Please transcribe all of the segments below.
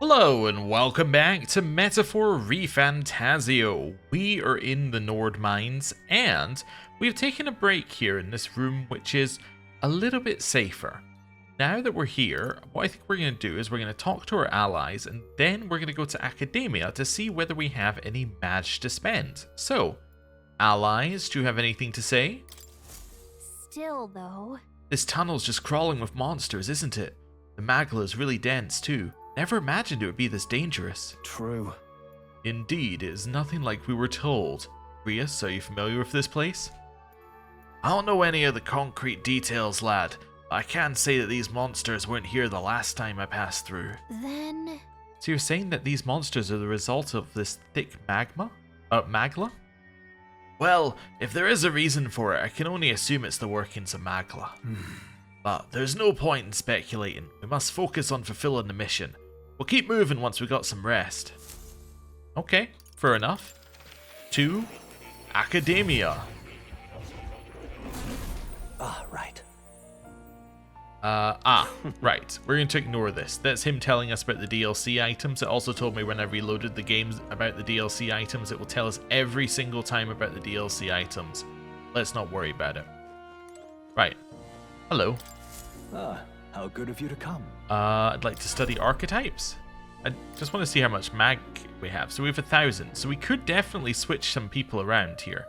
Hello and welcome back to Metaphor ReFantazio. We are in the Nord Mines and we've taken a break here in this room which is a little bit safer. Now that we're here, what I think we're going to do is we're going to talk to our allies and then we're going to go to Academia to see whether we have any badge to spend. So, allies, do you have anything to say? Still though. This tunnel's just crawling with monsters, isn't it? The magla is really dense too. Never imagined it would be this dangerous. True. Indeed, it is nothing like we were told. Rias, are you familiar with this place? I don't know any of the concrete details, lad. But I can say that these monsters weren't here the last time I passed through. Then... So you're saying that these monsters are the result of this thick magma? Magla? Well, if there is a reason for it, I can only assume it's the workings of magla. But there's no point in speculating. We must focus on fulfilling the mission. We'll keep moving once we got some rest. Okay, fair enough. To Academia. Right. Right. We're going to ignore this. That's him telling us about the DLC items. It also told me when I reloaded the games about the DLC items, it will tell us every single time about the DLC items. Let's not worry about it. Right. Hello. How good of you to come. I'd like to study archetypes. I just want to see how much mag we have. So we have 1,000. So we could definitely switch some people around here.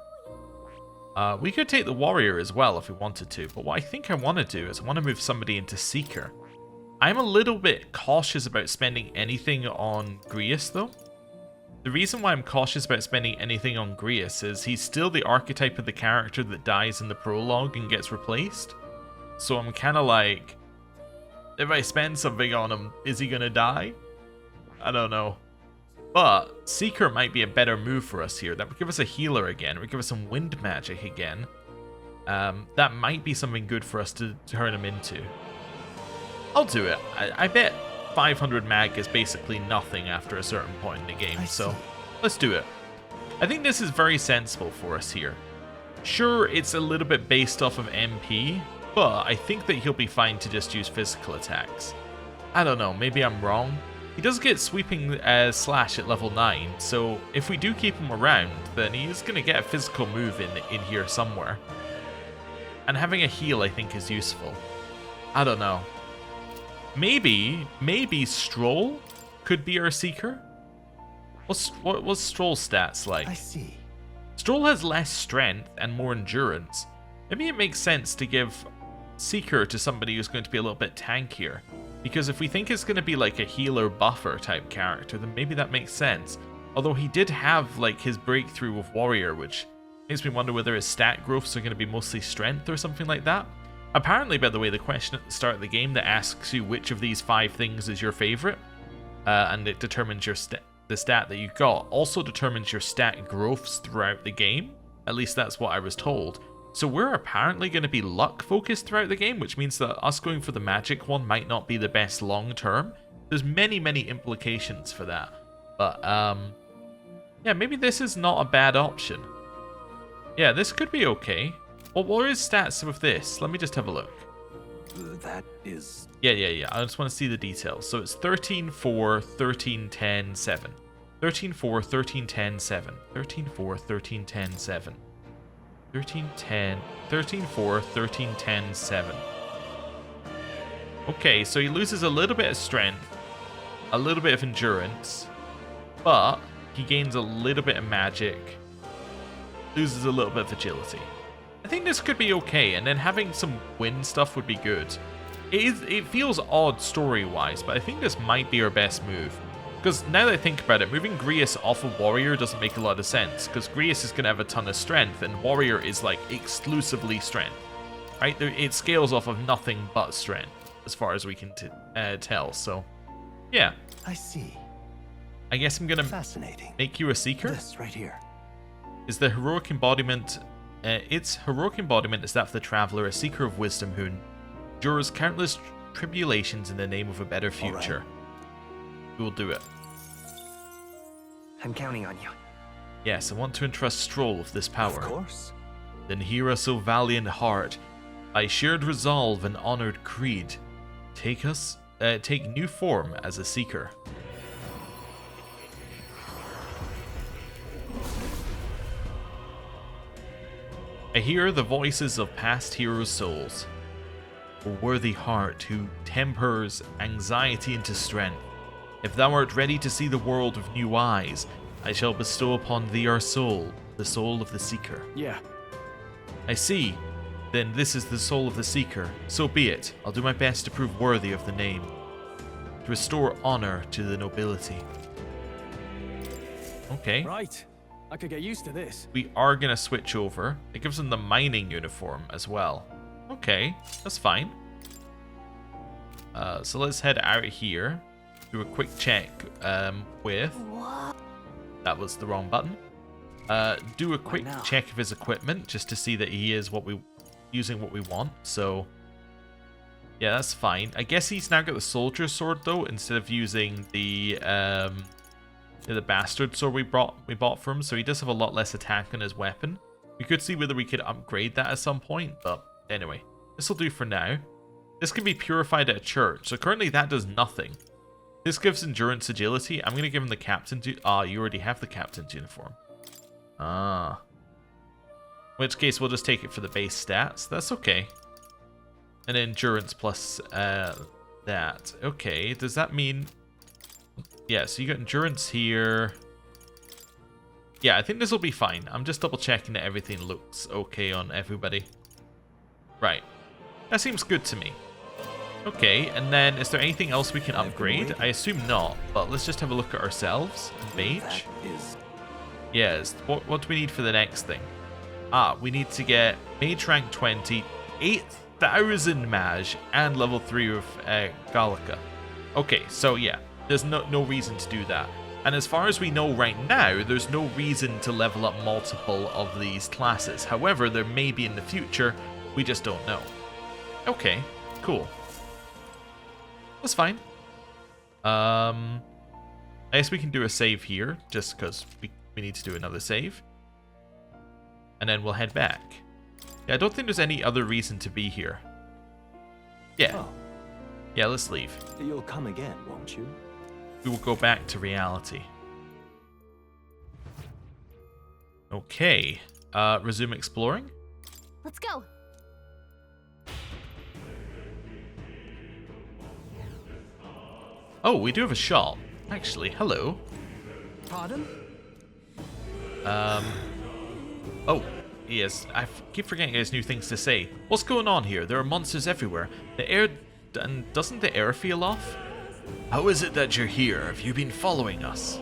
We could take the warrior as well if we wanted to. But what I think I want to do is I want to move somebody into seeker. I'm a little bit cautious about spending anything on Grius though. The reason why I'm cautious about spending anything on Grius is he's still the archetype of the character that dies in the prologue and gets replaced. So I'm kind of like, if I spend something on him, is he going to die? I don't know. But Seeker might be a better move for us here. That would give us a healer again. It would give us some wind magic again. That might be something good for us to turn him into. I'll do it. I bet 500 mag is basically nothing after a certain point in the game. So let's do it. I think this is very sensible for us here. Sure, it's a little bit based off of MP. But I think that he'll be fine to just use physical attacks. I don't know, maybe I'm wrong. He does get sweeping slash at level 9, so if we do keep him around, then he is going to get a physical move in here somewhere. And having a heal I think is useful. I don't know. Maybe Stroll could be our seeker? What's Stroll's stats like? I see. Stroll has less strength and more endurance. Maybe it makes sense to give Seeker to somebody who's going to be a little bit tankier. Because if we think it's going to be like a healer buffer type character, then maybe that makes sense. Although he did have like his breakthrough with Warrior, which makes me wonder whether his stat growths are going to be mostly strength or something like that. Apparently, by the way, the question at the start of the game that asks you which of these 5 things is your favorite, and it determines your the stat that you got, also determines your stat growths throughout the game. At least that's what I was told. So we're apparently going to be luck focused throughout the game, which means that us going for the magic one might not be the best long term. There's many implications for that. But yeah, maybe this is not a bad option. Yeah, this could be okay. Well, what are his stats with this? Let me just have a look. That is... Yeah. I just want to see the details. So it's 13, 4, 13, 10, 7. 13, 4, 13, 10, 7. 13, 4, 13, 10, 7. 13, 10, 13, 4, 13, 10, 7. Okay, so he loses a little bit of strength, a little bit of endurance, but he gains a little bit of magic, loses a little bit of agility. I think this could be okay, and then having some wind stuff would be good. It feels odd story-wise, but I think this might be our best move. Because now that I think about it, moving Grius off of Warrior doesn't make a lot of sense, because Grius is going to have a ton of strength, and Warrior is like exclusively strength, right? It scales off of nothing but strength, as far as we can tell, so yeah. I see. I guess I'm going to make you a Seeker. This right here. Is the heroic embodiment, its heroic embodiment is that of the Traveler, a Seeker of Wisdom who endures countless tribulations in the name of a better future. We will do it. I'm counting on you. Yes, I want to entrust Stroll with this power. Of course. Then hear us, O valiant heart, by shared resolve and honored creed, take new form as a seeker. I hear the voices of past heroes' souls. A worthy heart who tempers anxiety into strength. If thou art ready to see the world with new eyes, I shall bestow upon thee our soul, the soul of the Seeker. Yeah. I see. Then this is the soul of the Seeker. So be it. I'll do my best to prove worthy of the name. To restore honor to the nobility. Okay. Right. I could get used to this. We are going to switch over. It gives them the mining uniform as well. Okay, that's fine. So let's head out here. Do a quick check with... What? That was the wrong button. Do a quick check of his equipment just to see that he is using what we want. So, yeah, that's fine. I guess he's now got the soldier sword though, instead of using the bastard sword we bought from him. So he does have a lot less attack on his weapon. We could see whether we could upgrade that at some point, but anyway, this will do for now. This can be purified at a church. So currently that does nothing. This gives endurance agility. I'm going to give him the captain's... you already have the captain's uniform. Ah. In which case, we'll just take it for the base stats. That's okay. And endurance plus that. Okay, does that mean... Yeah, so you got endurance here. Yeah, I think this will be fine. I'm just double checking that everything looks okay on everybody. Right. That seems good to me. Okay, and then is there anything else we can upgrade? I assume not, but let's just have a look at ourselves. Mage. Yes, what do we need for the next thing? We need to get Mage rank 20, 8,000 Mage, and level 3 with Gallica. Okay, so yeah, there's no reason to do that. And as far as we know right now, there's no reason to level up multiple of these classes. However, there may be in the future, we just don't know. Okay, cool. That's fine. I guess we can do a save here, just because we need to do another save. And then we'll head back. Yeah, I don't think there's any other reason to be here. Yeah. Oh. Yeah, let's leave. You'll come again, won't you? We will go back to reality. Okay. Resume exploring. Let's go. Oh, we do have a shop. Actually, hello. Pardon? Oh, yes. I keep forgetting there's new things to say. What's going on here? There are monsters everywhere. The air... And doesn't the air feel off? How is it that you're here? Have you been following us?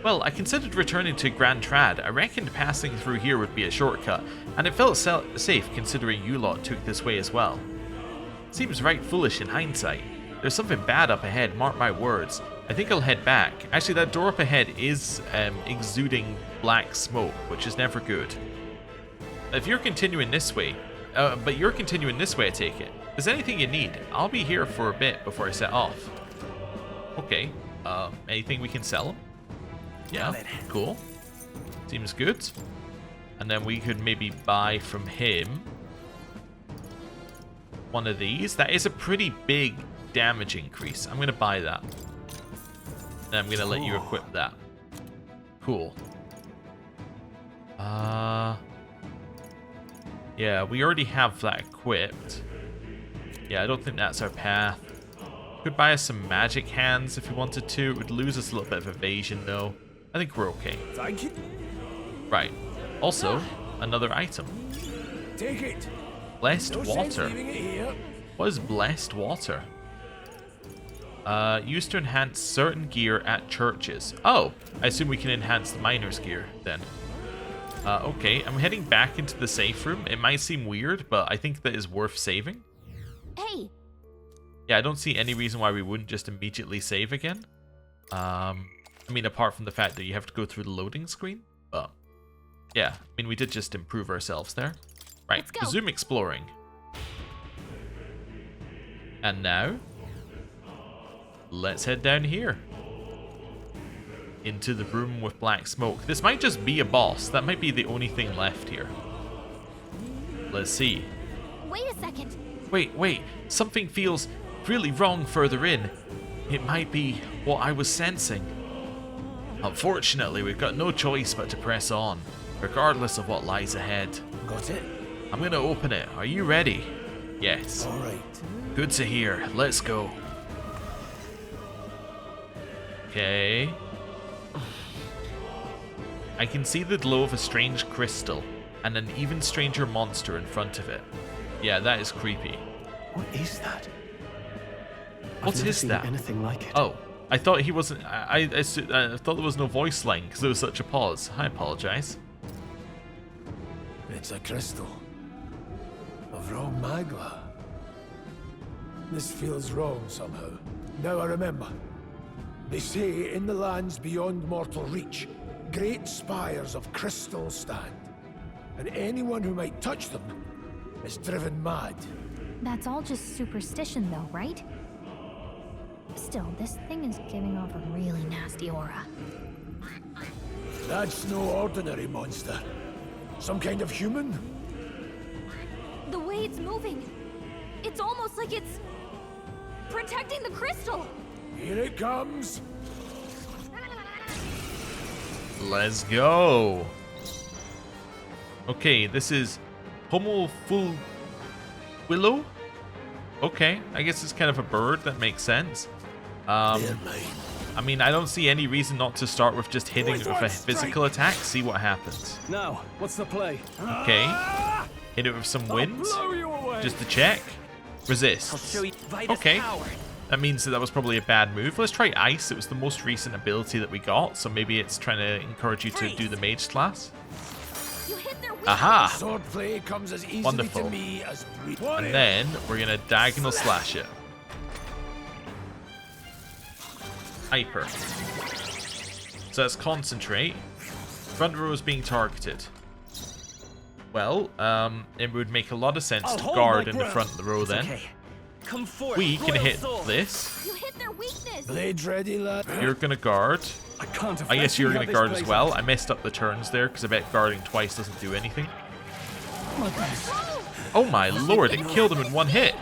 Well, I considered returning to Grand Trad. I reckoned passing through here would be a shortcut, and it felt safe considering you lot took this way as well. Seems right foolish in hindsight. There's something bad up ahead, mark my words. I think I'll head back. Actually, that door up ahead is exuding black smoke, which is never good. If you're continuing this way, I take it. If there's anything you need, I'll be here for a bit before I set off. Okay, anything we can sell him? Yeah, cool. Seems good. And then we could maybe buy from him one of these. That is a pretty big damage increase. I'm going to buy that. And I'm going to let you equip that. Cool. Yeah, we already have that equipped. Yeah, I don't think that's our path. Could buy us some magic hands if we wanted to. It would lose us a little bit of evasion though. I think we're okay. Thank you. Right. Also, another item. Take it. Blessed No sense water. leaving it here. What is blessed water? Used to enhance certain gear at churches. Oh, I assume we can enhance the miner's gear then. Okay, I'm heading back into the safe room. It might seem weird, but I think that is worth saving. Hey. Yeah, I don't see any reason why we wouldn't just immediately save again. I mean, apart from the fact that you have to go through the loading screen. But, yeah, I mean, we did just improve ourselves there. Right, Let's go. resume exploring. And now, let's head down here. Into the room with black smoke. This might just be a boss. That might be the only thing left here. Let's see. Wait a second. Wait. Something feels really wrong further in. It might be what I was sensing. Unfortunately, we've got no choice but to press on, regardless of what lies ahead. Got it? I'm gonna open it. Are you ready? Yes. All right. Good to hear. Let's go. Okay. I can see the glow of a strange crystal and an even stranger monster in front of it. Yeah, that is creepy. What is that? What I've never is seen that? anything like it. Oh, I thought he wasn't. I thought there was no voice line because there was such a pause. I apologize. It's a crystal of raw magma. This feels wrong somehow. Now I remember. They say in the lands beyond mortal reach, great spires of crystal stand, and anyone who might touch them is driven mad. That's all just superstition though, right? Still, this thing is giving off a really nasty aura. That's no ordinary monster. Some kind of human? The way it's moving, it's almost like it's protecting the crystal. Here it comes. Let's go. Okay, this is Homo Fulquilo. Okay, I guess it's kind of a bird. That makes sense. I mean, I don't see any reason not to start with just hitting it with a physical attack. See what happens. Now, what's the play? Okay. Hit it with some winds. Blow you away. Just to check. Resist. Okay. That means that was probably a bad move. Let's try Ice. It was the most recent ability that we got, so maybe it's trying to encourage you to do the mage class. You hit their weakness. Aha! Swordplay comes as easily Wonderful. to me as breathing. And then we're going to diagonal slash it. Hyper. So that's concentrate. Front row is being targeted. Well, it would make a lot of sense to guard in the front of the row then. Okay. Come forth, We can loyal hit soul. this. You hit their weakness. Blade ready, lad. You're going to guard. I can't I guess you're going to guard as this well. I messed up the turns there because I bet guarding twice doesn't do anything. Oh my lord, it killed him in one hit.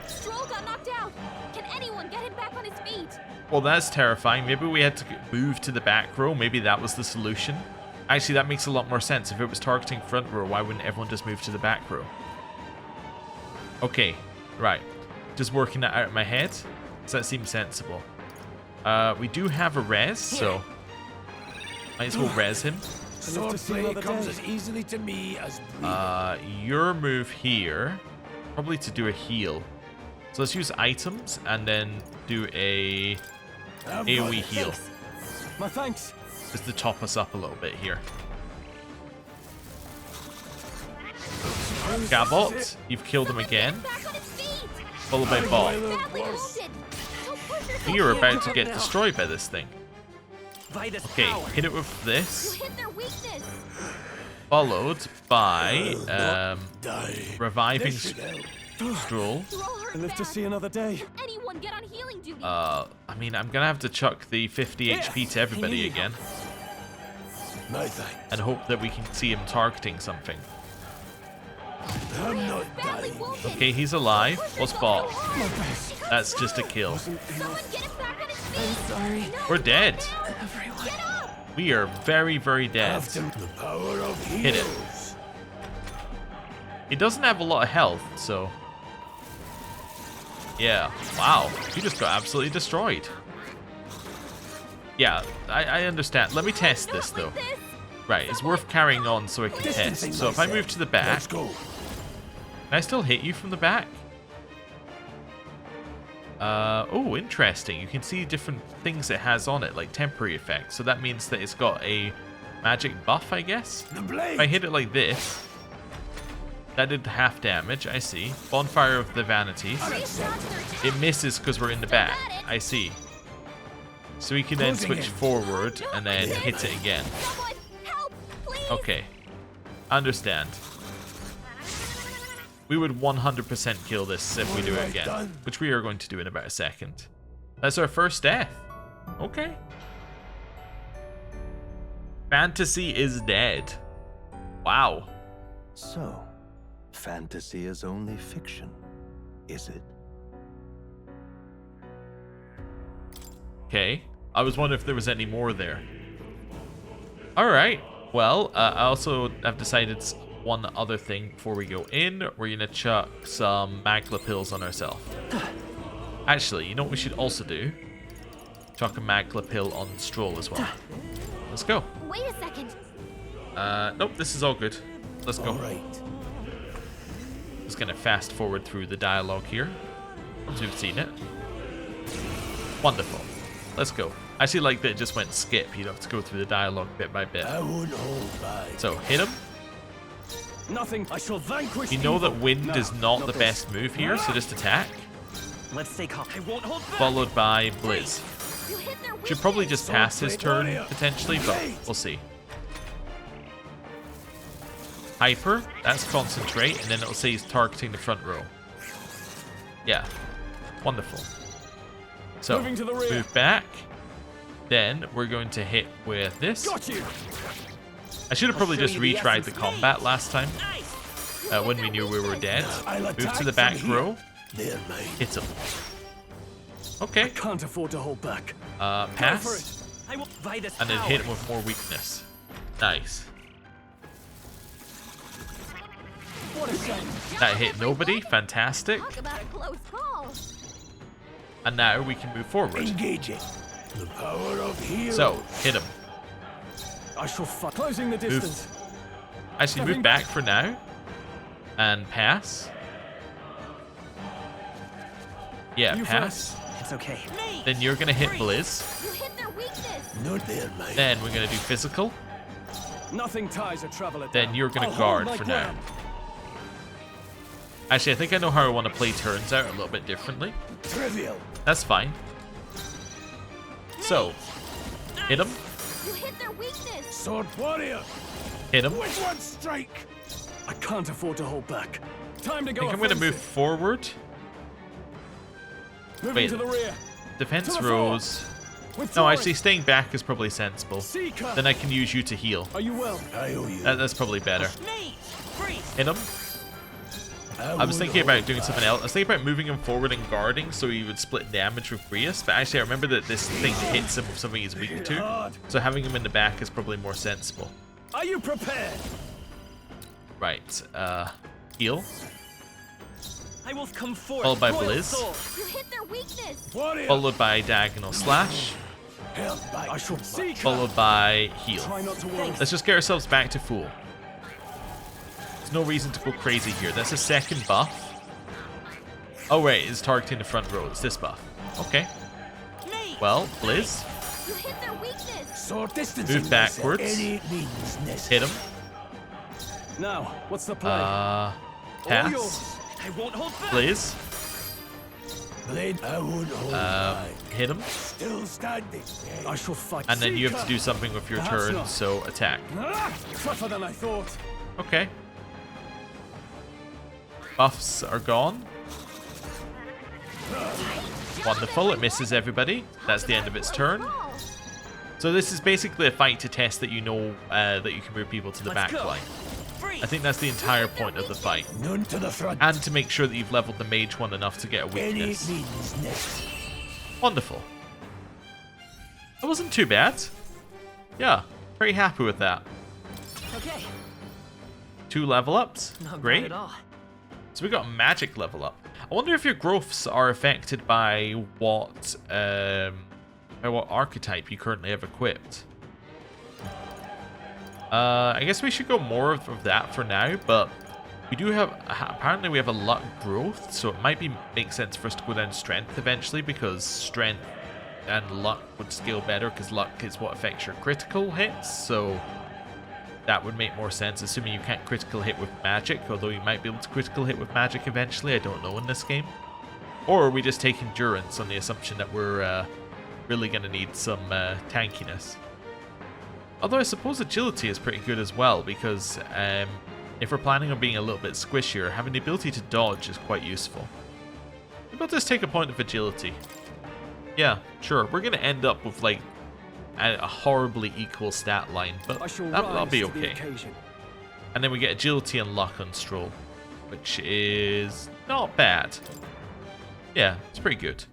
Stroll got knocked out. Can anyone get him back on his feet? Well, that's terrifying. Maybe we had to move to the back row. Maybe that was the solution. Actually, that makes a lot more sense. If it was targeting front row, why wouldn't everyone just move to the back row? Okay, right. Just working that out in my head. Does that seem sensible? We do have a res, so might as well res him. Swordplay comes as easily to me as breathing. Your move here, probably to do a heal. So let's use items and then do a AoE heal. My thanks. Just to top us up a little bit here. Gabot, you've killed him again. Back on his feet. Followed by Bot. Badly wounded. Don't push yourself. We are about to get destroyed by this thing. Vitus Okay, power. hit it with You this. hit their weakness. Followed by reviving Stroll. Stroll hurt I live to bad. see another day. Anyone get on healing duty. I mean, I'm gonna have to chuck the 50 HP to everybody again My thanks. and hope that we can see him targeting something. I'm not Badly dying. wounded. Okay, he's alive. Push What's yourself Bot? so hard. That's just a kill. Someone get him back on his feet. Sorry. No, We're dead. Everyone. get up. We are very, very dead. After the power of Hit it. heroes. He doesn't have a lot of health, so... Yeah, wow. He just got absolutely destroyed. Yeah, I understand. Let me test this, Not though. like this. Right, it's worth carrying on so I can test. So if I move to the back, Let's go. can I still hit you from the back? Oh, interesting. You can see different things it has on it, like temporary effects. So that means that it's got a magic buff, I guess. The If blade. I hit it like this, that did half damage, I see. Bonfire of the Vanities. It misses because we're in the back, I see. So we can then Closing switch in. forward and then hit it again. Someone help, please. Okay, understand. We would 100% kill this if we do it again, which we are going to do in about a second. That's our first death. Okay. Fantasy is dead. Wow. So, fantasy is only fiction, is it? Okay. I was wondering if there was any more there. Alright. Well, I also have decided one other thing before we go in. We're going to chuck some Magla pills on ourselves. Actually, you know what we should also do? Chuck a Magla pill on Stroll as well. Let's go. Wait a second. Nope, this is all good. Let's go. All right. Just going to fast forward through the dialogue here. Once we've seen it. Wonderful. Let's go. I actually like that it just went skip. You don't have to go through the dialogue bit by bit. I won't hold back. So, hit him. Nothing. I shall vanquish. You know that evil. wind No, is not the this. best move here, so just attack. Let's stay calm. I won't hold back. Followed by Blizz. You hit their Should probably weakness. just pass his turn, potentially, but we'll see. Hyper, that's concentrate, and then it'll say he's targeting the front row. Yeah, wonderful. So, Moving to the rear. move back. Then we're going to hit with this. Got you. I should have probably show just you the retried the essence. combat last time when we knew we were dead. I'll Move to attack the back from here. row. They're mine. Hit him. Okay, Can't afford to hold back. Go for pass. it. I will by this And then power. hit him with more weakness. Nice. What a shame. That hit nobody. Fantastic. Talk about a close call. And now we can move forward. Engaging. The power of heroes. So, hit him. I shall fight. Closing the distance. Actually, move back for now. And pass. Yeah, You pass. It's okay. Then you're going to hit Blizz. You hit their weakness. Not they're mine. Then we're going to do physical. Nothing ties a traveler Then down. you're going I'll to hold guard my for ground. now. Actually, I think I know how I want to play turns out a little bit differently. Trivial. That's fine. So, hit him. You hit their weakness. Sword warrior. Hit him. With one strike. I can't afford to hold back. Time to I go. think I'm going to move offensive. forward. Moving wait. to the rear. Defense To the fore. rows. No, Withdrawing. actually, staying back is probably sensible. Seeker. Then I can use you to heal. Are you well? I owe you. That's probably better. Hit him. I was won't thinking hold about doing back. something else. I was thinking about moving him forward and guarding so he would split damage with Brius, but actually I remember that this thing hits him with something he's weak to, so having him in the back is probably more sensible. Are you prepared? Right, heal, I will come forth. followed by royal Blizz, sword. You hit their weakness. Warrior. followed by Diagonal Slash, Held by I shall too much. seek. followed by heal. Try not to worry. Let's just get ourselves back to full. There's no reason to go crazy here. That's a second buff. Oh wait, it's targeting the front row. It's this buff. Okay. Well, Blizz, You hit their weakness. Sword distance. Move backwards. Any means necessary. hit him. Now, what's the plan? Pass. I won't hold back. Blizz, Blade. I won't hold back. hit him. Still standing. I shall fight. And then you have to Seeker. do something with your Perhaps turn, not. so attack. Ah, tougher than I thought. Okay. Buffs are gone. Wonderful, it misses everybody. That's the end of its turn. So this is basically a fight to test that you know that you can move people to the Let's back go. line. I think that's the entire point of the fight. None to the front. And to make sure that you've leveled the mage one enough to get a Any weakness. means necessary. Wonderful. That wasn't too bad. Yeah, pretty happy with that. Okay. 2 level ups. Not Great. bad at all. So we got a magic level up. I wonder if your growths are affected by what archetype you currently have equipped. I guess we should go more of that for now, but we do have, apparently we have a luck growth, so it might make sense for us to go down strength eventually, because strength and luck would scale better, because luck is what affects your critical hits, so that would make more sense, assuming you can't critical hit with magic, although you might be able to critical hit with magic eventually, I don't know in this game. Or we just take endurance on the assumption that we're really going to need some tankiness. Although I suppose agility is pretty good as well, because if we're planning on being a little bit squishier, having the ability to dodge is quite useful. Maybe I'll just take a point of agility. Yeah, sure, we're going to end up with like a horribly equal stat line, but I shall that'll rise be to the okay. occasion. And then we get agility and luck on Stroll, which is not bad. Yeah, it's pretty good.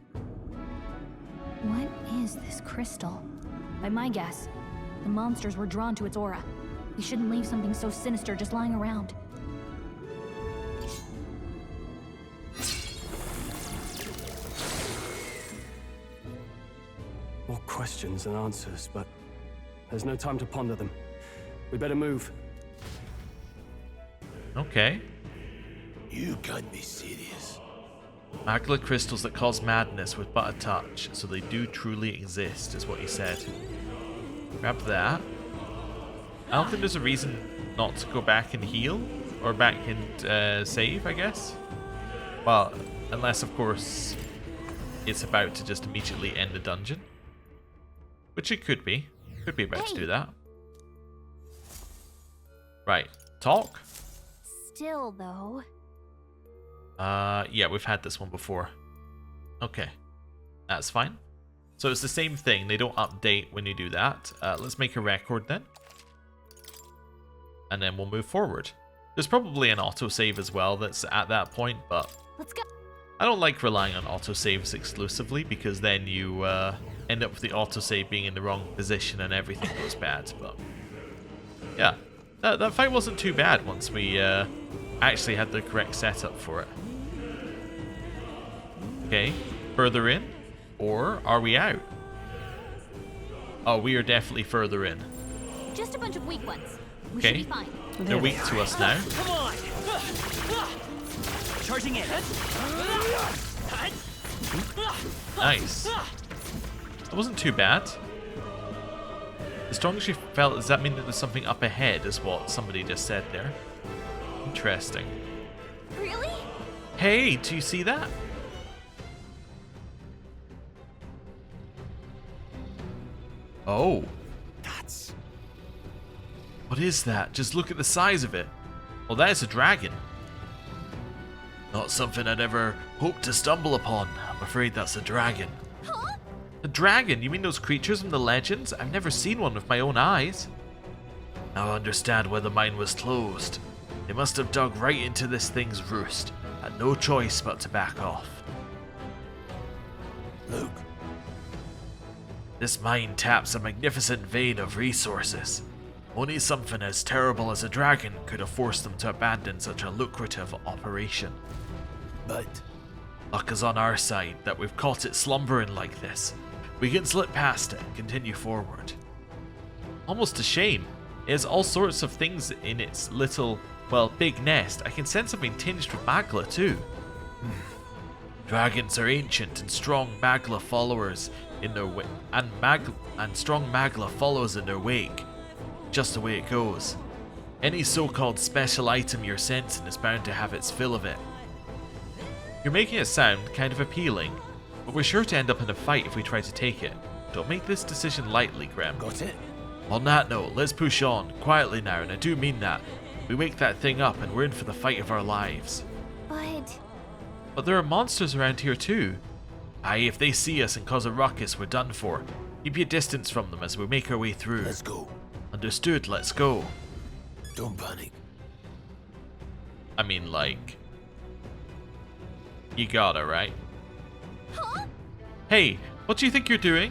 What is this crystal? By my guess, the monsters were drawn to its aura. We shouldn't leave something so sinister just lying around. More questions than answers, but there's no time to ponder them. We better move. Okay. You can't be serious. Magla crystals that cause madness with but a touch, so they do truly exist, is what he said. Grab that. I don't think there's a reason not to go back and heal, or back and save, I guess. Well, unless, of course, it's about to just immediately end the dungeon. Which it could be. Could be about to do that. Right. Talk? Still, though. Yeah, we've had this one before. Okay. That's fine. So it's the same thing. They don't update when you do that. Let's make a record then. And then we'll move forward. There's probably an autosave as well that's at that point, but Let's go. I don't like relying on autosaves exclusively because then you end up with the autosave being in the wrong position and everything goes bad. But yeah, that fight wasn't too bad once we actually had the correct setup for it. Okay, further in, or are we out? Oh, we are definitely further in. Just a bunch of weak ones. We Okay. should be fine. They're weak to us now. Come on! Charging in. Nice. That wasn't too bad. As strong as you felt, does that mean that there's something up ahead, is what somebody just said there? Interesting. Really? Hey, do you see that? Oh. That's... What is that? Just look at the size of it. Well, that is a dragon. Not something I'd ever hoped to stumble upon. I'm afraid that's a dragon. Huh? A dragon? You mean those creatures from the legends? I've never seen one with my own eyes. Now I understand why the mine was closed. They must have dug right into this thing's roost. Had no choice but to back off. Look, This mine taps a magnificent vein of resources. Only something as terrible as a dragon could have forced them to abandon such a lucrative operation. but Luck is on our side that we've caught it slumbering like this. We can slip past it and continue forward. Almost a shame. It has all sorts of things in its little, well, big nest. I can sense something tinged with Magla too. Dragons are ancient and strong Magla followers in their wake, and strong Magla follows in their wake. Just the way it goes. Any so-called special item you're sensing is bound to have its fill of it. You're making it sound kind of appealing, but we're sure to end up in a fight if we try to take it. Don't make this decision lightly, Graham. got it? On that note, let's push on, quietly now, and I do mean that. We wake that thing up and we're in for the fight of our lives. But But there are monsters around here too. Aye, if they see us and cause a ruckus, we're done for. Keep your distance from them as we make our way through. Let's go. Understood, let's go. Don't panic. I mean, like... You gotta, right? huh? Hey, what do you think you're doing?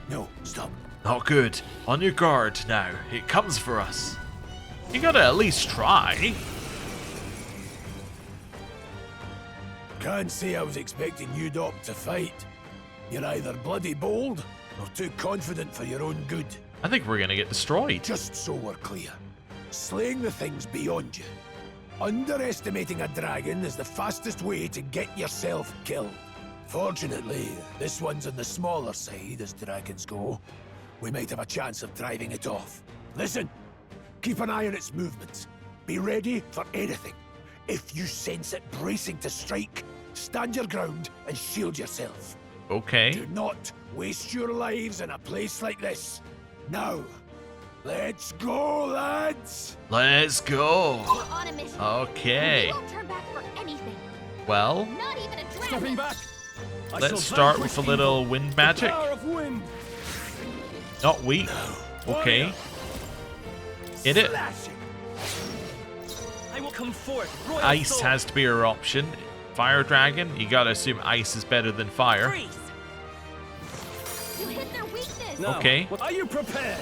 No, stop. Not good. On your guard now. It comes for us. You gotta at least try. Can't say I was expecting you, Doc, to fight. You're either bloody bold or too confident for your own good. I think we're gonna get destroyed. Just so we're clear, slaying the thing's beyond you. Underestimating a dragon is the fastest way to get yourself killed. Fortunately, this one's on the smaller side as dragons go. We might have a chance of driving it off. Listen, keep an eye on its movements. Be ready for anything. If you sense it bracing to strike, stand your ground and shield yourself. Okay. Do not waste your lives in a place like this. Now, let's go, lads! Let's go. We're on a mission. Okay. We won't turn back for anything. Well, Not even a dragon. Stepping back! I shall let's start vanquish with a little evil. wind magic. The power of wind! Not weak. Okay. Hit it. Slashing. I will come forth. Royal Ice sword. has to be your option. Fire dragon, you gotta assume ice is better than fire. Freeze. You hit their weakness. Now, Okay. Are you prepared?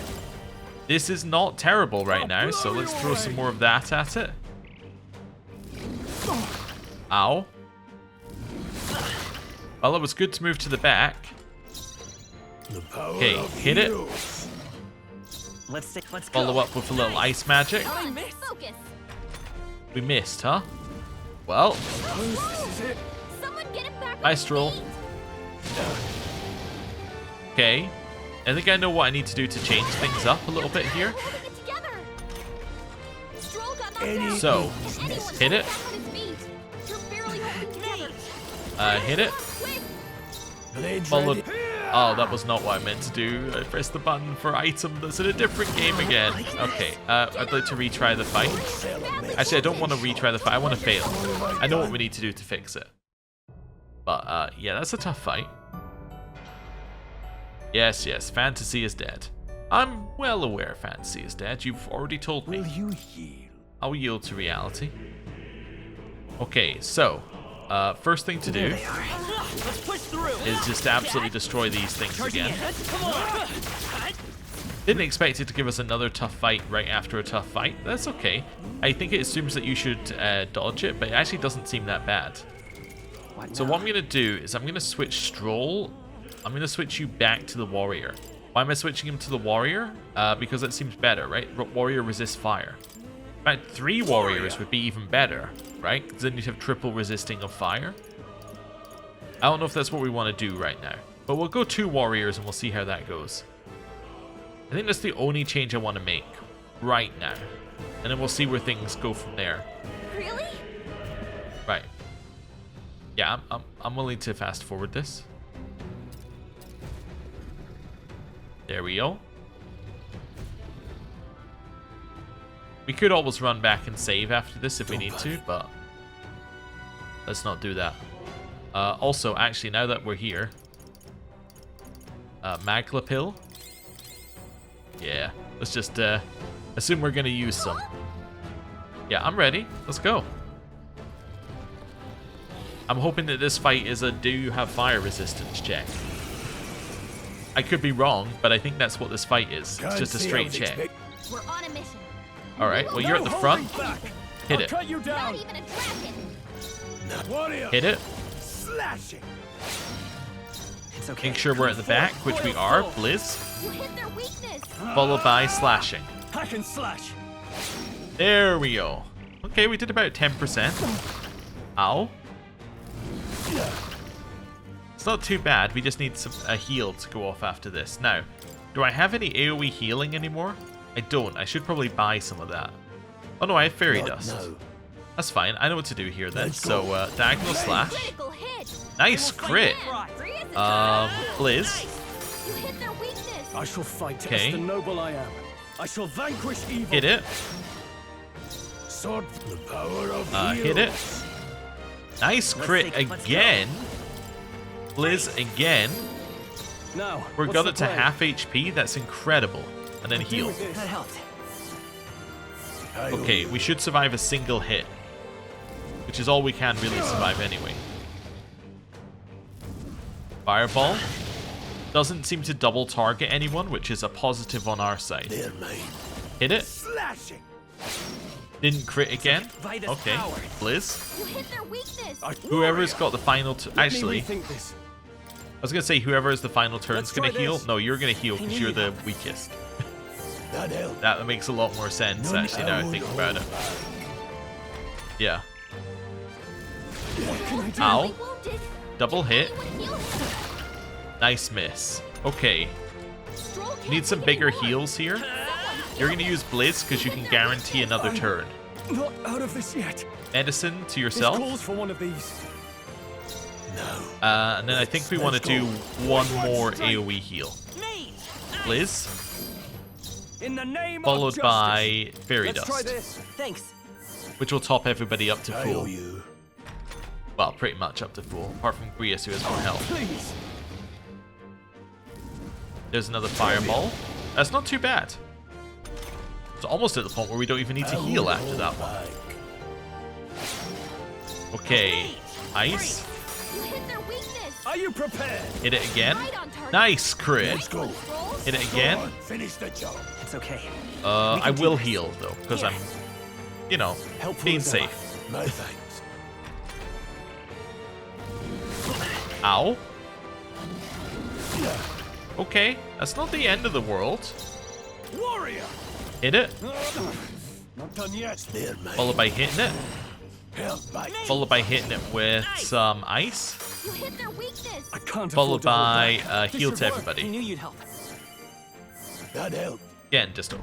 This is not terrible right now, so let's throw some more of that at it. Ow. Well, it was good to move to the back. Okay, hit it. Let's go. Follow up with a little ice magic. Focus. We missed, huh? Well, Someone get it back. nice roll. Okay. I think I know what I need to do to change things up a little bit here. Holding it together. Stroll got knocked out. So, If anyone's hit it. back on his feet, you're barely holding together. Hit it. Quick. Blade Followed. ready. Oh, that was not what I meant to do. I pressed the button for item that's in a different game again. Okay, I'd like to retry the fight. Actually, I don't want to retry the fight. I want to fail. I know what we need to do to fix it. But, yeah, that's a tough fight. Yes, Fantasy is dead. I'm well aware Fantasy is dead. You've already told me. Will you yield? I'll yield to reality. Okay, so, first thing to do Let's push through. is just absolutely destroy these things again. Come on. Didn't expect it to give us another tough fight right after a tough fight. That's okay. I think it assumes that you should dodge it, but it actually doesn't seem that bad. So what I'm going to do is I'm going to switch Stroll. I'm going to switch you back to the Warrior. Why am I switching him to the Warrior? Because that seems better, right? Warrior resists fire. In fact, 3 Warriors would be even better, right? Because then you'd have triple resisting of fire. I don't know if that's what we want to do right now. But we'll go 2 Warriors and we'll see how that goes. I think that's the only change I want to make right now. And then we'll see where things go from there. Really? Right. Yeah, I'm willing to fast forward this. There we go. We could always run back and save after this if we need to, but let's not do that. Also, actually, now that we're here, Magla pill. Yeah, let's just assume we're gonna use some. Yeah, I'm ready. Let's go. I'm hoping that this fight is a do you have fire resistance check. I could be wrong, but I think that's what this fight is. It's just a straight check. We're on a mission. Alright, well you're at the front. Hit it. Not even a dragon. Hit it. Slashing. It's okay. Make sure we're at the back, which we are. Blizz. You hit their weakness. Followed by slashing. Hack and slash. There we go. Okay, we did about 10%. Ow. It's not too bad. We just need a heal to go off after this. Now, do I have any AoE healing anymore? I don't. I should probably buy some of that. Oh no, I have Fairy Dust. No. That's fine. I know what to do here then. So, Diagonal Slash. Critical hit. Nice crit. Blizz. You hit their weakness. I shall fight Okay. as the noble I am. I shall vanquish evil. Hit it. Sword. The power of Hit it. heroes. Nice crit let's again. Blizz again. Now, We what's got the it to plan? half HP. That's incredible. And then Deal heal. with this. That helped. Okay, we should survive a single hit. Which is all we can really survive anyway. Fireball. Doesn't seem to double target anyone, which is a positive on our side. They're mine. Hit it. Slashing. Didn't crit again. Vitus Okay. power. Blizz. You hit their weakness. Whoever's got the final... Let me Actually, rethink this. I was going to say whoever is the final turn's Let's going to try heal. this. No, you're going to heal because you're the weakest. That helped. That makes a lot more sense, actually, now I think about it. Yeah. What can I do? Ow. Wounded. Double hit. Anyone heal him? Nice miss. Okay. Stroll can't Need some take any bigger more. heals here. You're going to use Blizz because you can guarantee another turn. Not out of this yet. Medicine to This yourself. calls for one of these. No. And then I think we want to do one more AoE heal. Me. Blizz. In the name Followed of justice. by Fairy Let's try Dust. this. Thanks. Which will top everybody up to I full. owe you. Well, pretty much up to full. Apart from Grius, who has more health. Please. There's another fireball. That's not too bad. It's almost at the point where we don't even need to heal after that one. Okay. Ice. You hit their weakness. Are you prepared? Hit it again. Right on target. Nice crit. Let's go. Stroll. Hit it again. Finish the job. It's okay. I will heal though, because I'm, you know, being safe. No thanks. Ow. Okay, that's not the end of the world. Warrior. Hit it. Not done yet. There, mate. Followed by hitting it. Help, mate. Followed by hitting it with some ice. You hit their weakness. I can't Followed afford to hold by heal to I everybody. knew you'd help. That helped. Again, just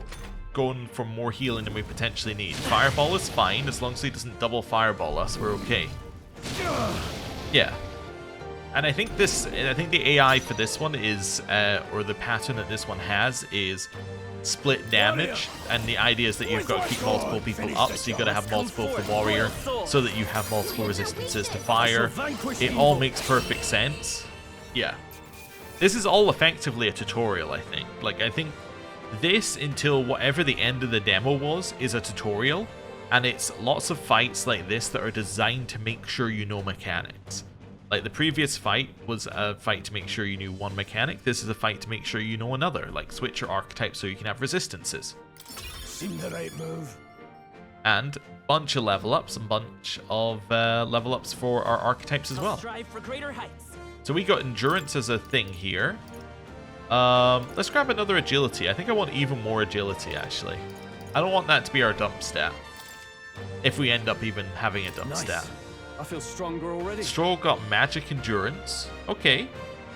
going for more healing than we potentially need. Fireball is fine, as long as he doesn't double fireball us, we're okay. Yeah. And I think the AI for this one is, or the pattern that this one has is split damage, and the idea is that you've got to keep multiple people up, so you've got to have multiple for warrior, so that you have multiple resistances to fire. It all makes perfect sense. Yeah. This is all effectively a tutorial, I think. Like, I think this, until whatever the end of the demo was, is a tutorial, and it's lots of fights like this that are designed to make sure you know mechanics. Like, the previous fight was a fight to make sure you knew one mechanic. This is a fight to make sure you know another. Like, switch your archetype so you can have resistances. Seemed the right move. And bunch of level ups and bunch of level ups for our archetypes as well. Strive for greater heights. So we got endurance as a thing here. Let's grab another agility. I think I want even more agility, actually. I don't want that to be our dump stat. If we end up even having a dump stat. I feel stronger already. Stroll got magic endurance. Okay.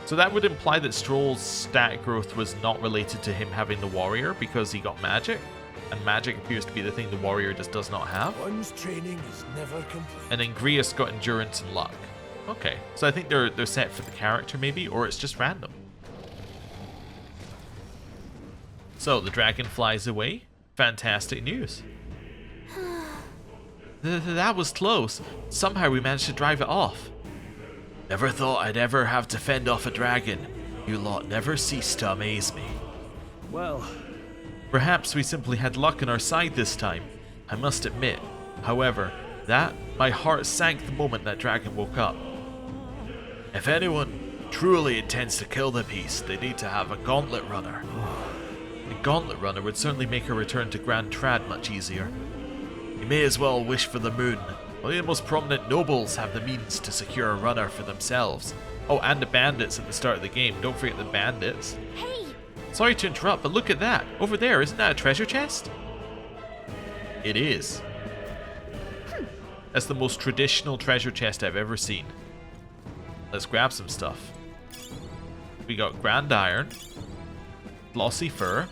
So that would imply that Stroll's stat growth was not related to him having the warrior because he got magic. And magic appears to be the thing the warrior just does not have. One's training is never complete. And then Grius got endurance and luck. Okay. So I think they're set for the character maybe, or it's just random. So the dragon flies away. Fantastic news. That was close. Somehow we managed to drive it off. Never thought I'd ever have to fend off a dragon. You lot never cease to amaze me. Well, Perhaps we simply had luck on our side this time, I must admit. However, my heart sank the moment that dragon woke up. If anyone truly intends to kill the beast, they need to have a gauntlet runner. A gauntlet runner would certainly make a return to Grand Trad much easier. You may as well wish for the moon. Only the most prominent nobles have the means to secure a runner for themselves. Oh, and the bandits at the start of the game. Don't forget the bandits. Hey, Sorry to interrupt, but look at that. Over there, isn't that a treasure chest? It is. That's the most traditional treasure chest I've ever seen. Let's grab some stuff. We got Grand Iron, Glossy Fur,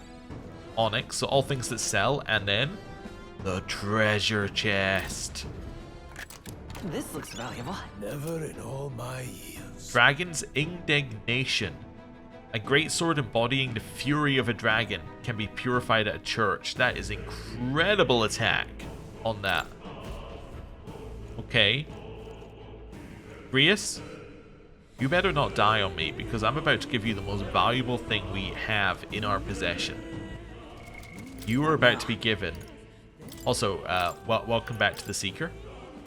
Onyx, so all things that sell, and then the treasure chest. This looks valuable. Never in all my years. Dragon's Indignation. A great sword embodying the fury of a dragon can be purified at a church. That is incredible attack on that. Okay. Grius, you better not die on me because I'm about to give you the most valuable thing we have in our possession. You are about to be given. Also, welcome back to the Seeker.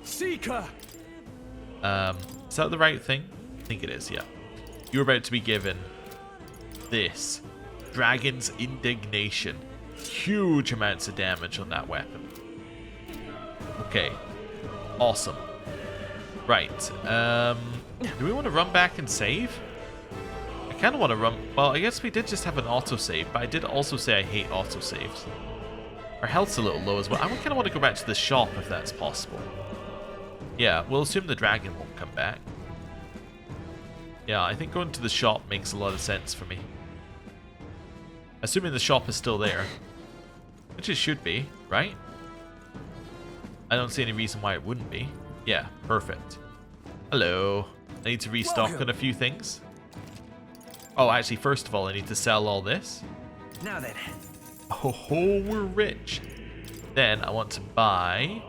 Seeker! Is that the right thing? I think it is, yeah. You're about to be given this. Dragon's Indignation. Huge amounts of damage on that weapon. Okay. Awesome. Right. Do we want to run back and save? I kind of want to run... Well, I guess we did just have an autosave, but I did also say I hate autosaves. Our health's a little low as well. I kind of want to go back to the shop if that's possible. Yeah, we'll assume the dragon won't come back. Yeah, I think going to the shop makes a lot of sense for me. Assuming the shop is still there. Which it should be, right? I don't see any reason why it wouldn't be. Yeah, perfect. Hello. I need to restock on a few things. Oh, actually, first of all, I need to sell all this. Now then. Oh, we're rich. Then I want to buy...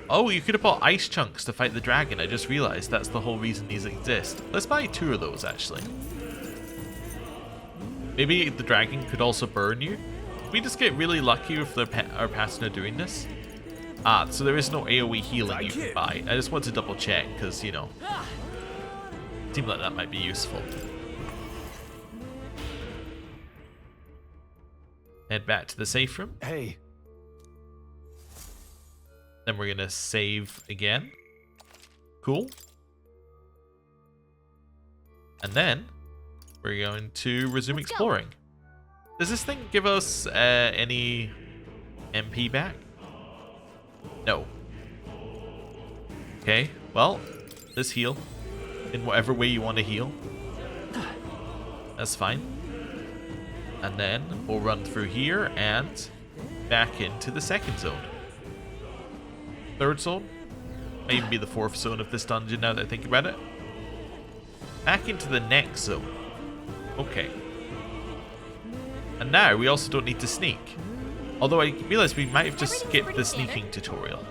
Oh, you could have bought ice chunks to fight the dragon. I just realized that's the whole reason these exist. Let's buy 2 of those, actually. Maybe the dragon could also burn you. We just get really lucky with our pattern of doing this. Ah, so there is no AoE healing you can buy. I just want to double check, because, you know, seemed like that might be useful. Head back to the safe room. Hey, Then we're gonna save again. Cool. And then we're going to resume Let's go. exploring. Does this thing give us any MP back? No. Okay, well, let's heal in whatever way you want to heal. That's fine. And then we'll run through here and back into the second zone. Third zone? Might even be the fourth zone of this dungeon now that I think about it. Back into the next zone. Okay. And now we also don't need to sneak. Although I realize we might have just skipped the sneaking tutorial.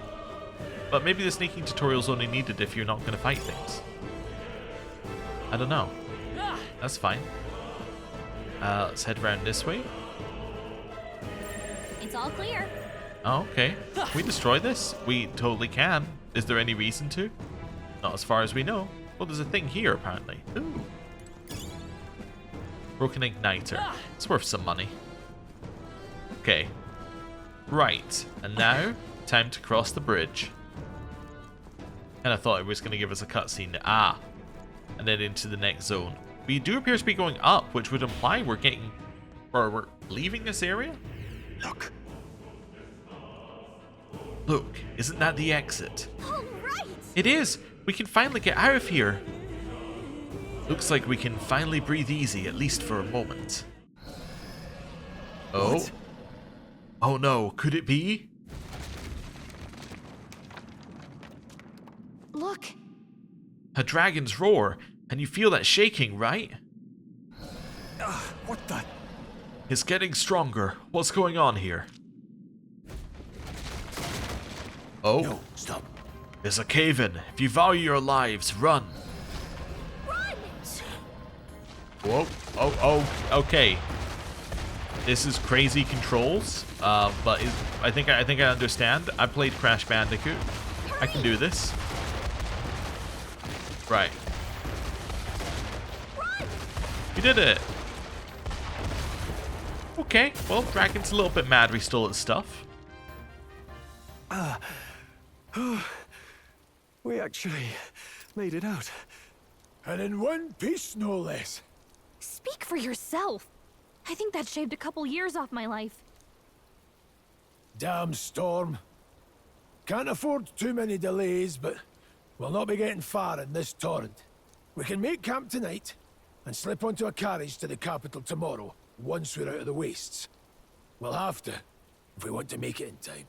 But maybe the sneaking tutorial's only needed if you're not going to fight things. I don't know. That's fine. Let's head around this way. It's all clear. Oh, okay. Can we destroy this? We totally can. Is there any reason to? Not as far as we know. Well, there's a thing here, apparently. Ooh. Broken igniter. It's worth some money. Okay. Right. And now, time to cross the bridge. And I thought it was going to give us a cutscene. Ah. And then into the next zone. We do appear to be going up, which would imply we're getting... or we're leaving this area? Look. Look, isn't that the exit? All right. It is! We can finally get out of here! Looks like we can finally breathe easy, at least for a moment. Oh? What? Oh no, could it be? Look. A dragon's roar, and you feel that shaking, right? What the? It's getting stronger. What's going on here? Oh, No, stop. there's a cave-in. If you value your lives, run. Run! Whoa. Oh, okay. This is crazy controls, but I think I understand. I played Crash Bandicoot. I can do this. Right. Run! We did it. Okay, well, Dragon's a little bit mad we stole his stuff. We actually made it out. And in one piece, no less. Speak for yourself. I think that shaved a couple years off my life. Damn storm. Can't afford too many delays, but we'll not be getting far in this torrent. We can make camp tonight and slip onto a carriage to the capital tomorrow, once we're out of the wastes. We'll have to, if we want to make it in time.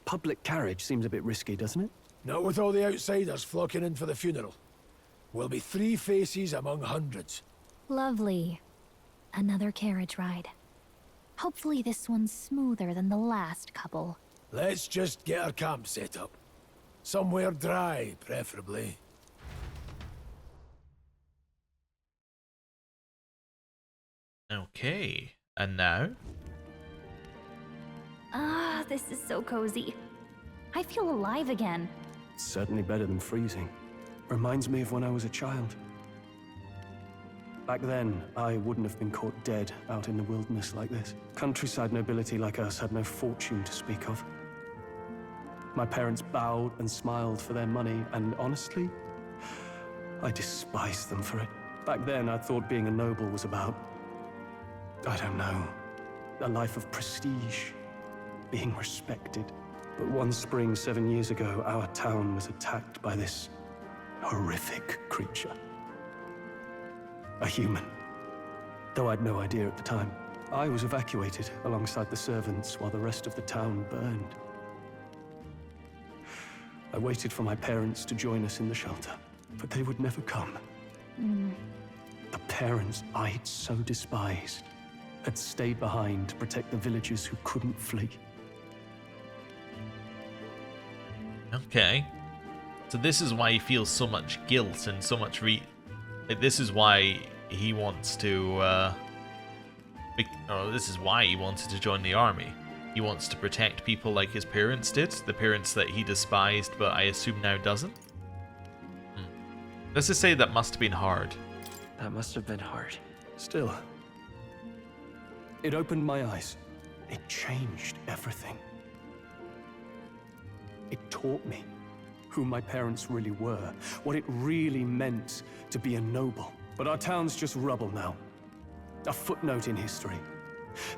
Public carriage seems a bit risky, doesn't it? Not with all the outsiders flocking in for the funeral. We'll be 3 faces among hundreds. Lovely. Another carriage ride. Hopefully this one's smoother than the last couple. Let's just get our camp set up. Somewhere dry, preferably. Okay, and now? Ah, this is so cozy. I feel alive again. It's certainly better than freezing. Reminds me of when I was a child. Back then, I wouldn't have been caught dead out in the wilderness like this. Countryside nobility like us had no fortune to speak of. My parents bowed and smiled for their money, and honestly, I despised them for it. Back then, I thought being a noble was about, I don't know, a life of prestige, being respected. But one spring 7 years ago, our town was attacked by this horrific creature. A human. Though I'd no idea at the time. I was evacuated alongside the servants while the rest of the town burned. I waited for my parents to join us in the shelter, but they would never come. The parents I'd so despised had stayed behind to protect the villagers who couldn't flee. Okay. So this is why he feels so much guilt and so much like, this is why he wants to, this is why he wanted to join the army. He wants to protect people like his parents did, the parents that he despised, but I assume now doesn't. Let's just say that must have been hard. That must have been hard. Still, it opened my eyes. It changed everything. It taught me who my parents really were, what it really meant to be a noble. But our town's just rubble now. A footnote in history.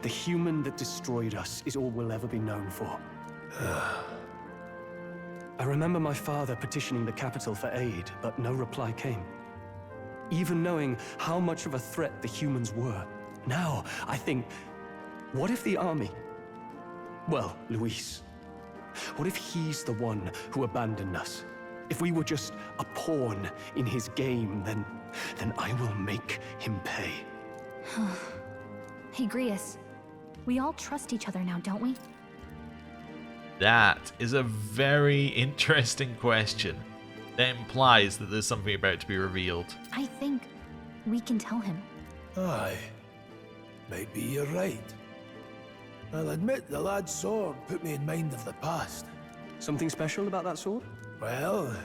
The human that destroyed us is all we'll ever be known for. I remember my father petitioning the capital for aid, but no reply came. Even knowing how much of a threat the humans were. Now, I think, what if the army? Well, Luis. What if he's the one who abandoned us? If we were just a pawn in his game, then I will make him pay. Hey, Grius. We all trust each other now, don't we? That is a very interesting question. That implies that there's something about to be revealed. I think we can tell him. Aye. Maybe you're right. I'll admit the lad's sword put me in mind of the past. Something special about that sword? Well,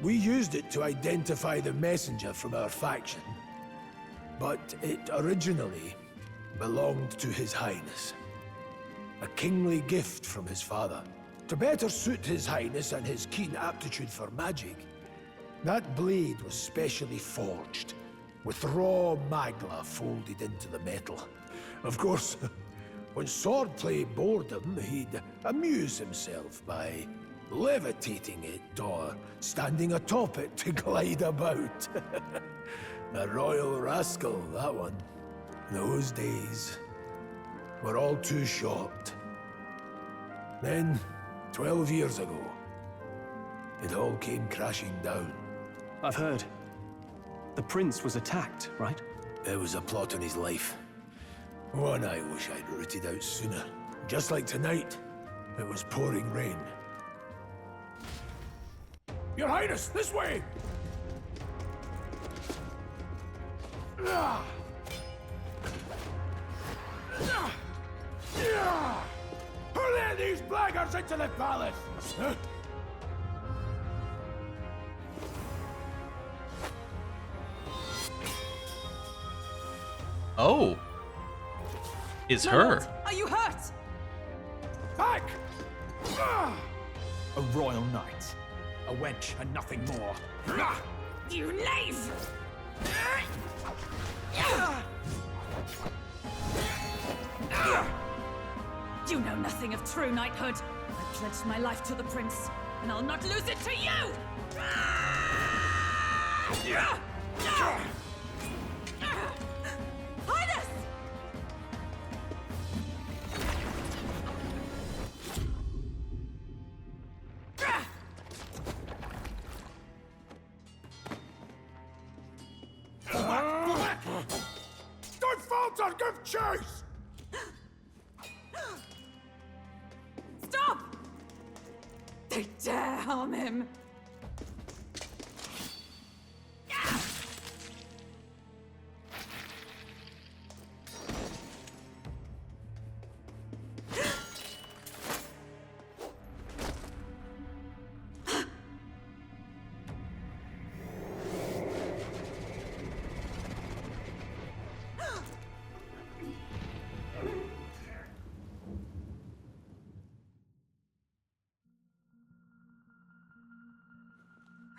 we used it to identify the messenger from our faction. But it originally belonged to His Highness. A kingly gift from his father. To better suit His Highness and his keen aptitude for magic, that blade was specially forged, with raw magla folded into the metal. Of course, when swordplay bored him, he'd amuse himself by levitating it or standing atop it to glide about. A royal rascal, that one. Those days were all too short. Then, 12 years ago, it all came crashing down. I've heard. The prince was attacked, right? There was a plot on his life. One I wish I'd rooted out sooner. Just like tonight, it was pouring rain. Your Highness, this way! Who let these blackguards into the palace? Huh? Oh. It's Dormant, her. are you hurt? Back! A royal knight. A wench and nothing more. You knave! You know nothing of true knighthood. I pledged my life to the prince, and I'll not lose it to you! Highness! Don't falter! Give chase! Stop! They dare harm him!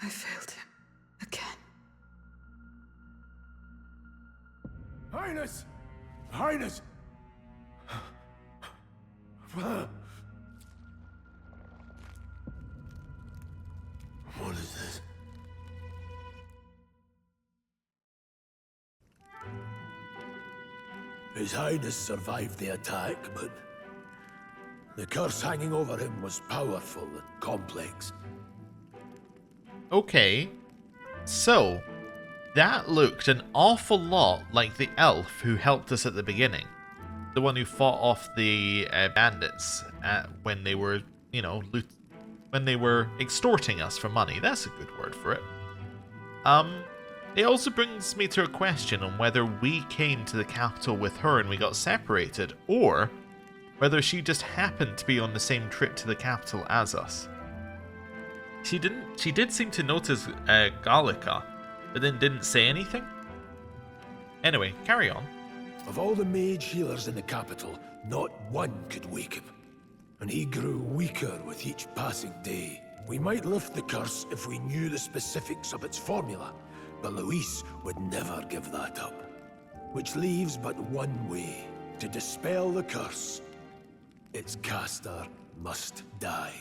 I failed him again. Highness! Highness! What is this? His Highness survived the attack, but the curse hanging over him was powerful and complex. Okay. So, that looked an awful lot like the elf who helped us at the beginning. The one who fought off the bandits when they were, you know, when they were extorting us for money. That's a good word for it. It also brings me to a question on whether we came to the capital with her and we got separated, or whether she just happened to be on the same trip to the capital as us. She did seem to notice Gallica, but then didn't say anything. Anyway, carry on. Of all the mage healers in the capital, not one could wake him. And he grew weaker with each passing day. We might lift the curse if we knew the specifics of its formula, but Luis would never give that up. Which leaves but one way to dispel the curse. Its caster must die.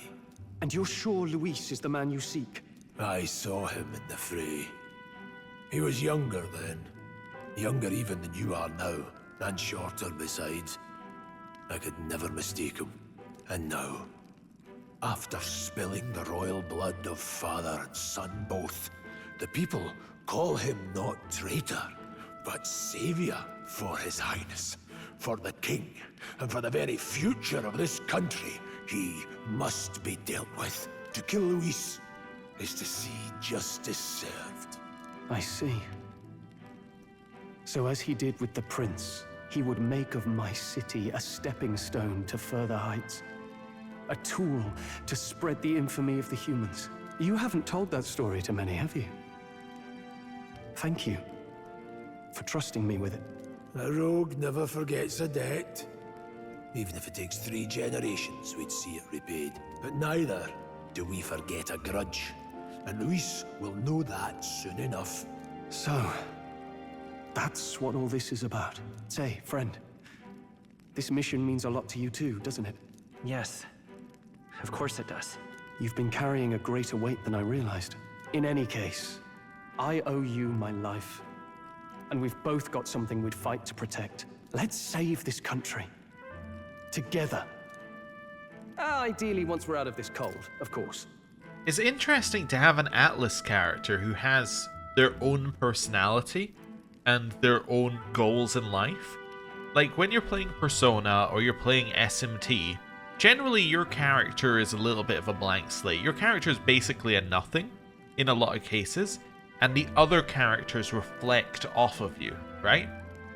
And you're sure Luis is the man you seek? I saw him in the fray. He was younger then. Younger even than you are now, and shorter besides. I could never mistake him. And now, after spilling the royal blood of father and son both, the people call him not traitor, but savior for his highness, for the king, and for the very future of this country. He must be dealt with. To kill Luis is to see justice served. I see. So as he did with the prince, he would make of my city a stepping stone to further heights. A tool to spread the infamy of the humans. You haven't told that story to many, have you? Thank you for trusting me with it. A rogue never forgets a debt. Even if it takes 3 generations, we'd see it repaid. But neither do we forget a grudge. And Luis will know that soon enough. So, that's what all this is about. Say, friend, this mission means a lot to you too, doesn't it? Yes. Of course it does. You've been carrying a greater weight than I realized. In any case, I owe you my life. And we've both got something we'd fight to protect. Let's save this country. Together. Ideally, once we're out of this cold, of course. It's interesting to have an Atlus character who has their own personality and their own goals in life. Like when you're playing Persona or you're playing SMT, generally your character is a little bit of a blank slate. Your character is basically a nothing in a lot of cases, and the other characters reflect off of you, right?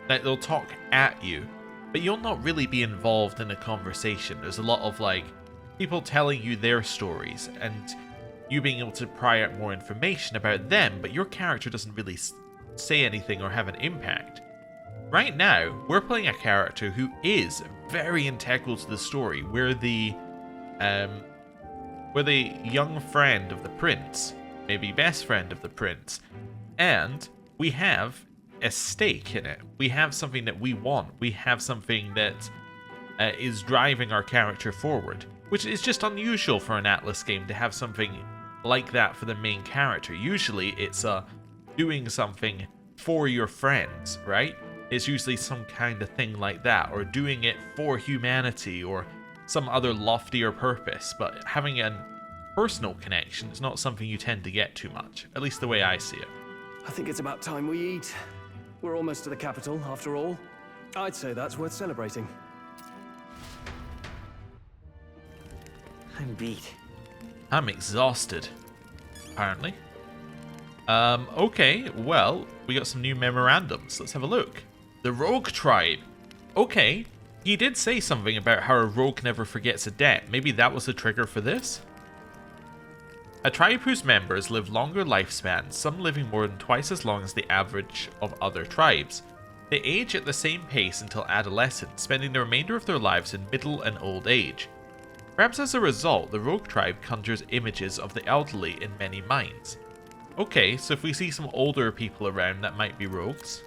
Like they'll talk at you, but you'll not really be involved in a conversation. There's a lot of like people telling you their stories and you being able to pry out more information about them, but your character doesn't really say anything or have an impact. Right now, we're playing a character who is very integral to the story. We're the young friend of the prince, maybe best friend of the prince, and we have a stake in it. We have something that we want. We have something that is driving our character forward, which is just unusual for an Atlus game to have something like that for the main character. Usually it's doing something for your friends, right? It's usually some kind of thing like that, or doing it for humanity or some other loftier purpose, but having a personal connection is not something you tend to get too much, at least the way I see it. I think it's about time we eat. We're almost to the capital, after all. I'd say that's worth celebrating. I'm beat. I'm exhausted, apparently. Okay, well, we got some new memorandums. Let's have a look. The Rogue Tribe. Okay, he did say something about how a rogue never forgets a debt. Maybe that was the trigger for this? A tribe whose members live longer lifespans, some living more than twice as long as the average of other tribes. They age at the same pace until adolescence, spending the remainder of their lives in middle and old age. Perhaps as a result, the Rogue Tribe conjures images of the elderly in many minds. Okay, so if we see some older people around, that might be rogues.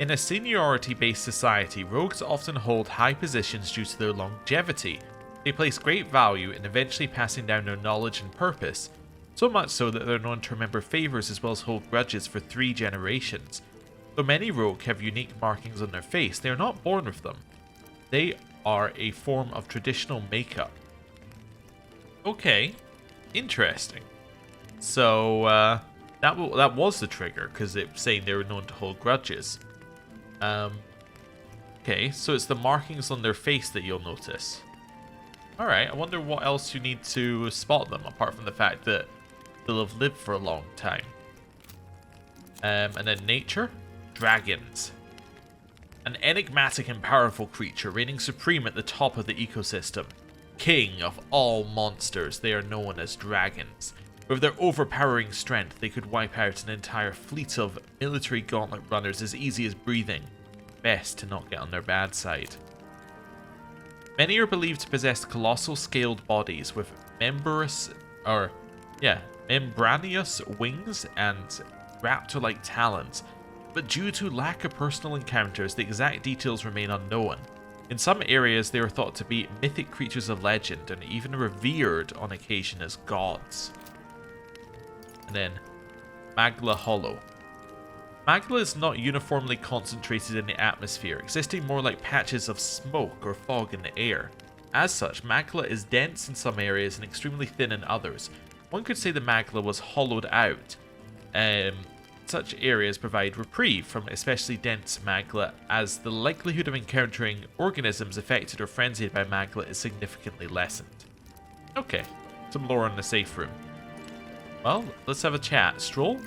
In a seniority-based society, rogues often hold high positions due to their longevity. They place great value in eventually passing down their knowledge and purpose, so much so that they're known to remember favors as well as hold grudges for 3 generations. Though many rogue have unique markings on their face, they are not born with them. They are a form of traditional makeup. Okay, interesting. So that was the trigger, because it's saying they were known to hold grudges. Okay, so it's the markings on their face that you'll notice. Alright, I wonder what else you need to spot them, apart from the fact that they'll have lived for a long time. And then nature, dragons. An enigmatic and powerful creature reigning supreme at the top of the ecosystem. King of all monsters, they are known as dragons. With their overpowering strength, they could wipe out an entire fleet of military gauntlet runners as easy as breathing. best to not get on their bad side. Many are believed to possess colossal scaled bodies with membranous wings and raptor-like talons, but due to lack of personal encounters, the exact details remain unknown. In some areas, they are thought to be mythic creatures of legend and even revered on occasion as gods. And then, Magla Hollow. Magla is not uniformly concentrated in the atmosphere, existing more like patches of smoke or fog in the air. As such, Magla is dense in some areas and extremely thin in others. One could say the Magla was hollowed out. Such areas provide reprieve from especially dense Magla, as the likelihood of encountering organisms affected or frenzied by Magla is significantly lessened. Okay, some lore in the safe room. Well, let's have a chat. Stroll?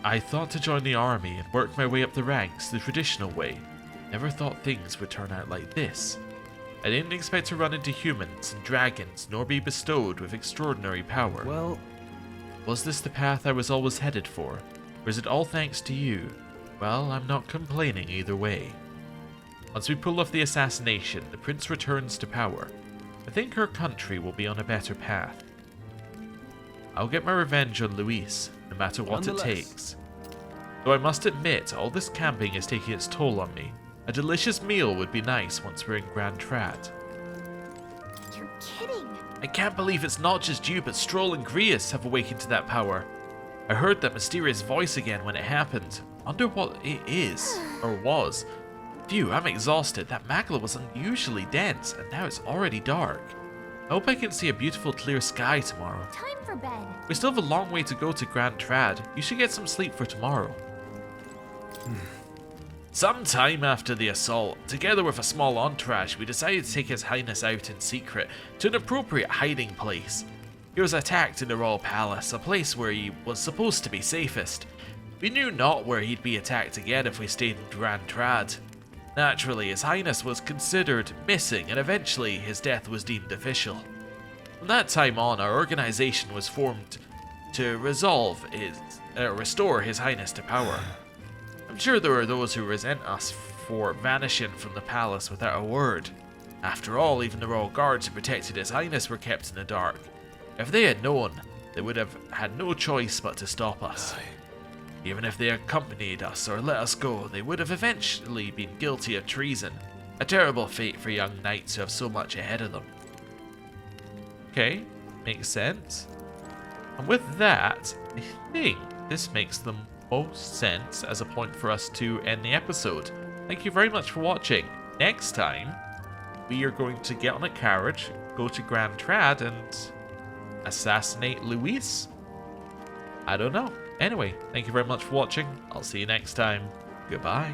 I thought to join the army and work my way up the ranks the traditional way. Never thought things would turn out like this. I didn't expect to run into humans and dragons, nor be bestowed with extraordinary power. Well, was this the path I was always headed for, or is it all thanks to you? Well, I'm not complaining either way. Once we pull off the assassination, the prince returns to power. I think our country will be on a better path. I'll get my revenge on Luis, no matter what it takes. Though I must admit, all this camping is taking its toll on me. A delicious meal would be nice once we're in Grand Trad. You're kidding. I can't believe it's not just you, but Stroll and Grius have awakened to that power. I heard that mysterious voice again when it happened. Wonder what it is, or was. Phew, I'm exhausted. That Magla was unusually dense, and now it's already dark. I hope I can see a beautiful clear sky tomorrow. Time for bed. We still have a long way to go to Grand Trad. You should get some sleep for tomorrow. Sometime after the assault, together with a small entourage, we decided to take His Highness out in secret to an appropriate hiding place. He was attacked in the Royal Palace, a place where he was supposed to be safest. We knew not where he'd be attacked again if we stayed in Grand Trad. Naturally, His Highness was considered missing, and eventually his death was deemed official. From that time on, our organization was formed to restore His Highness to power. I'm sure there are those who resent us for vanishing from the palace without a word. After all, even the royal guards who protected His Highness were kept in the dark. If they had known, they would have had no choice but to stop us. Even if they accompanied us or let us go, they would have eventually been guilty of treason. A terrible fate for young knights who have so much ahead of them. Okay, makes sense. And with that, I think this makes the most sense as a point for us to end the episode. Thank you very much for watching. Next time, we are going to get on a carriage, go to Grand Trad, and assassinate Luis? I don't know. Anyway, thank you very much for watching. I'll see you next time. Goodbye.